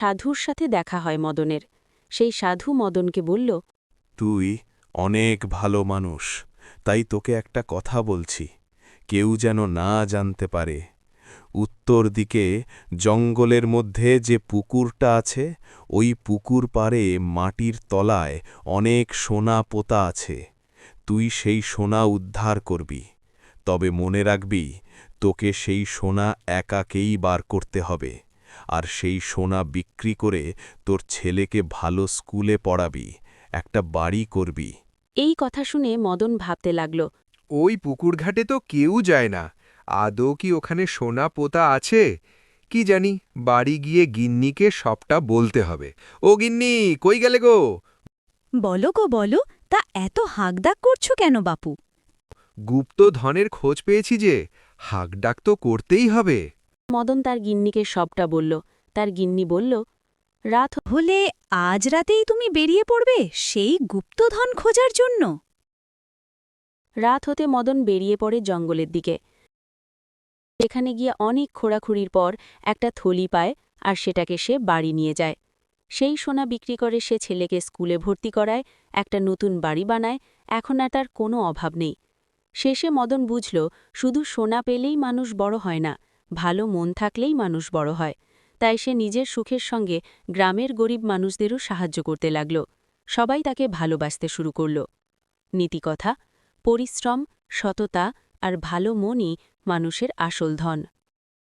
সাধুর সাথে দেখা হয় মদনের। সেই সাধু মদনকে বলল, তুই অনেক ভালো মানুষ, তাই তোকে একটা কথা বলছি, কেউ যেন না জানতে পারে। উত্তর দিকে জঙ্গলের মধ্যে যে পুকুরটা আছে, ওই পুকুর পাড়ে মাটির তলায় অনেক সোনা পোতা আছে। তুই সেই সোনা উদ্ধার করবি, তবে মনে রাখবি তোকে সেই সোনা একাকেই বার করতে হবে, আর সেই সোনা বিক্রি করে তোর ছেলেকে ভালো স্কুলে পড়াবি, একটা বাড়ি করবি। এই কথা শুনে মদন ভাবতে লাগল। ওই পুকুরঘাটে তো কেউ যায় না। আদৌ কি ওখানে সোনা পোতা আছে? কি জানি, বাড়ি গিয়ে গিন্নিকে সবটা বলতে হবে। ও গিন্নি, কই গেলে গো? বলো গো বলো, তা এত হাঁকডাক করছো কেন বাপু? গুপ্ত ধনের খোঁজ পেয়েছি যে, হাঁকডাক তো করতেই হবে। মদন তার গিন্নিকে সবটা বলল। তার গিন্নি বলল, রাত হলে আজ রাতেই তুমি বেরিয়ে পড়বে সেই গুপ্তধন খোঁজার জন্য? রাত হতে মদন বেরিয়ে পড়ে জঙ্গলের দিকে। সেখানে গিয়ে অনেক খোঁড়াখুড়ির পর একটা থলি পায়, আর সেটাকে সে বাড়ি নিয়ে যায়। সেই সোনা বিক্রি করে সে ছেলেকে স্কুলে ভর্তি করায়, একটা নতুন বাড়ি বানায়। এখন আর তার কোনো অভাব নেই। শেষে মদন বুঝল, শুধু সোনা পেলেই মানুষ বড় হয় না, ভালো মন থাকলেই মানুষ বড় হয়। তাই সে নিজের সুখের সঙ্গে গ্রামের গরিব মানুষদেরও সাহায্য করতে লাগল। সবাই তাকে ভালোবাসতে শুরু করল। নীতিকথা: পরিশ্রম, সততা আর ভালো মনই মানুষের আসল ধন।